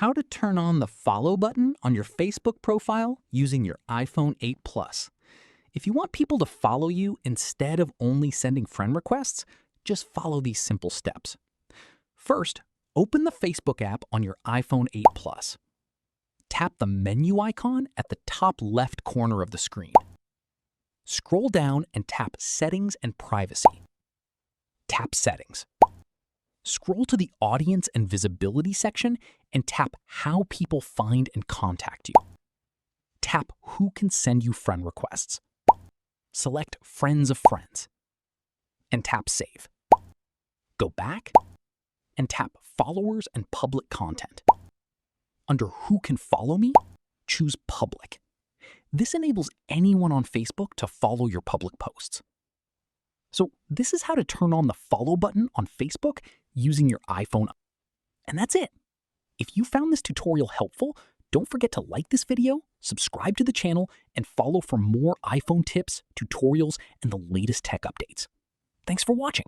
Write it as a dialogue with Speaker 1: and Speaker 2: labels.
Speaker 1: how to turn on the follow button on your Facebook profile using your iPhone 8 Plus. If you want people to follow you instead of only sending friend requests, just follow these simple steps. First, open the Facebook app on your iPhone 8 Plus. Tap the menu icon at the top left corner of the screen. Scroll down and tap Settings and Privacy. Tap Settings. Scroll to the Audience and Visibility section and tap How People Find and Contact You. Tap Who Can Send You Friend Requests. Select Friends of Friends and tap Save. Go back and tap Followers and Public Content. Under Who Can Follow Me, choose Public. This enables anyone on Facebook to follow your public posts. So this is how to turn on the follow button on Facebook using your iPhone. And that's it. If you found this tutorial helpful, don't forget to like this video, subscribe to the channel, and follow for more iPhone tips, tutorials, and the latest tech updates. Thanks for watching.